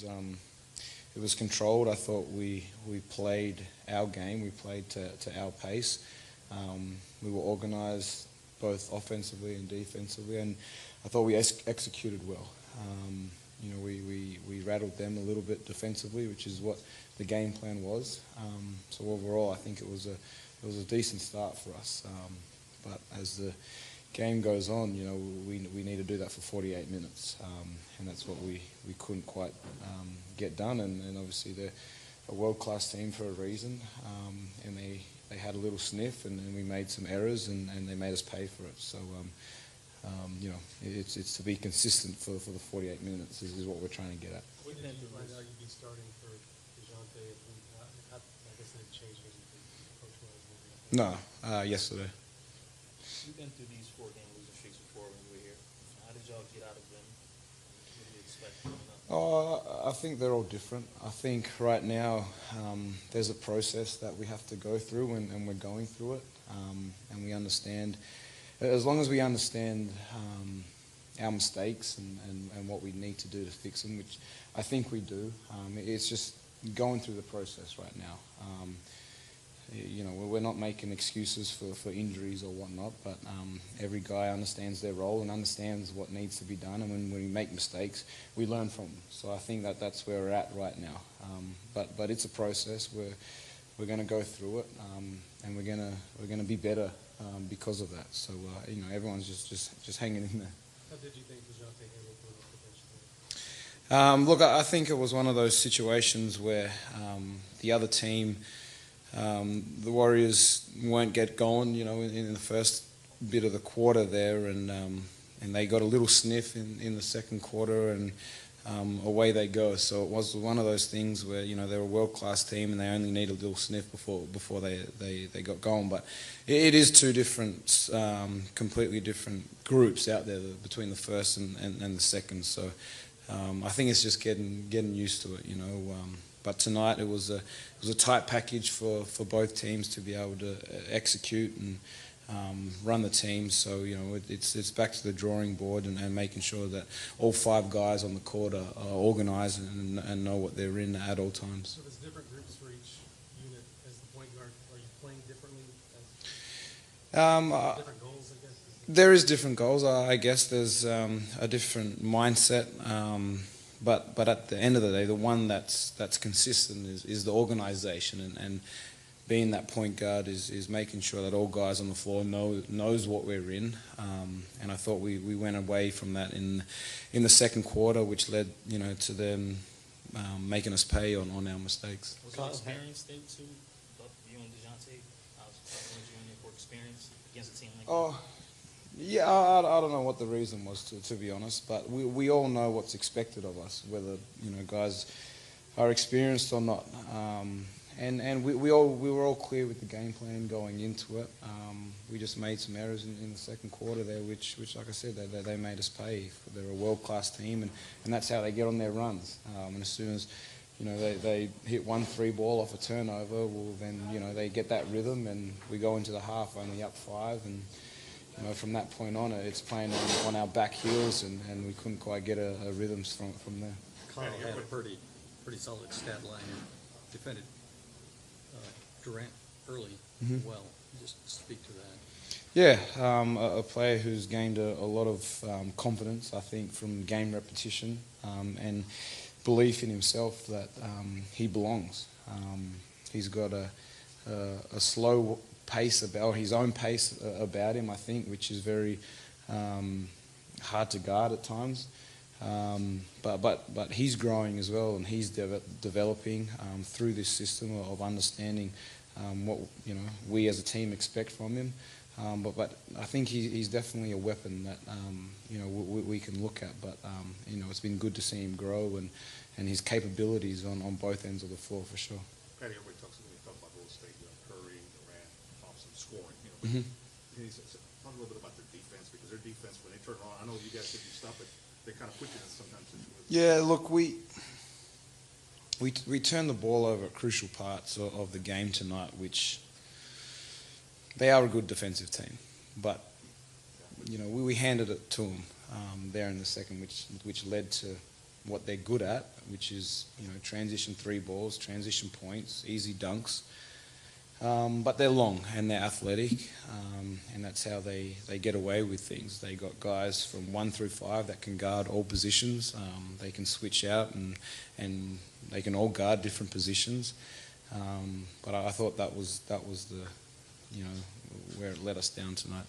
It was controlled. I thought we played our game. We played to our pace. We were organised both offensively and defensively, and I thought we executed well. We rattled them a little bit defensively, which is what the game plan was. So overall, I think it was a decent start for us. But as the game goes on, we need to do that for 48 minutes, and that's what we couldn't quite get done. And obviously they're a world-class team for a reason, and they had a little sniff, and we made some errors, and they made us pay for it. So it's to be consistent for the 48 minutes is what we're trying to get at. When did you find out you'd be starting for DeJounte? I guess they changed No, yesterday. We've been through these 4-game losing streaks before when we were here. How did y'all get out of them? What do you expect coming up? I think they're all different. I think right now there's a process that we have to go through, and we're going through it. And we understand, as long as we understand our mistakes and what we need to do to fix them, which I think we do. It's just going through the process right now. We're not making excuses for injuries or whatnot, but every guy understands their role and understands what needs to be done, and when we make mistakes, we learn from them. So I think that's where we're at right now. But it's a process. We're going to go through it, and we're gonna be better because of that. So everyone's just hanging in there. How did you think DeJounte handled the bench? Look, I think it was one of those situations where the other team. The Warriors won't get going, in the first bit of the quarter there, and they got a little sniff in the second quarter, and away they go. So it was one of those things where they're a world-class team, and they only need a little sniff before they got going. But it is two different, completely different groups out there between the first and the second. So I think it's just getting used to it, But tonight it was a tight package for both teams to be able to execute and run the team. So it's back to the drawing board and making sure that all 5 guys on the court are organised and know what they're in at all times. So there's different groups for each unit. As the point guard, are you playing differently? Different goals, I guess. There is different goals. I guess there's a different mindset. But at the end of the day, the one that's consistent is the organisation, and being that point guard is making sure that all guys on the floor knows what we're in. And I thought we went away from that in the second quarter, which led to them making us pay on our mistakes. Was your experience there too? You and DeJounte, I was talking with you in your experience against a team like that. Yeah, I don't know what the reason was, to be honest, but we all know what's expected of us, whether guys are experienced or not. And we were all clear with the game plan going into it. We just made some errors in the second quarter there, which like I said, they made us pay. They're a world-class team, and that's how they get on their runs. And as soon as they hit 1 3 ball off a turnover, well then they get that rhythm, and we go into the half only up 5, and from that point on, it's playing on our back heels, and we couldn't quite get a rhythm from there. Kyle had a pretty solid stat line and defended Durant early well. Just speak to that. Yeah, a player who's gained a lot of confidence, I think, from game repetition and belief in himself that he belongs. He's got a slow pace his own pace about him, I think, which is very hard to guard at times. But he's growing as well, and he's developing through this system of understanding what we as a team expect from him. But I think he's definitely a weapon that we can look at. But it's been good to see him grow and his capabilities on both ends of the floor for sure. Patty, everybody talks about Golden State, Curry, Durant, Thompson scoring. Talk a little bit about their defense, because their defense, when they turn it on, I know you guys did stuff, but they kind of put you in sometimes. Yeah, look, we turned the ball over at crucial parts of the game tonight, which they are a good defensive team, but we handed it to them there in the second, which led to what they're good at, which is, you know, transition three balls, transition points, easy dunks. But they're long and they're athletic, and that's how they get away with things. They got guys from 1 through 5 that can guard all positions. They can switch out and they can all guard different positions. But I thought that was the, you know, where it let us down tonight.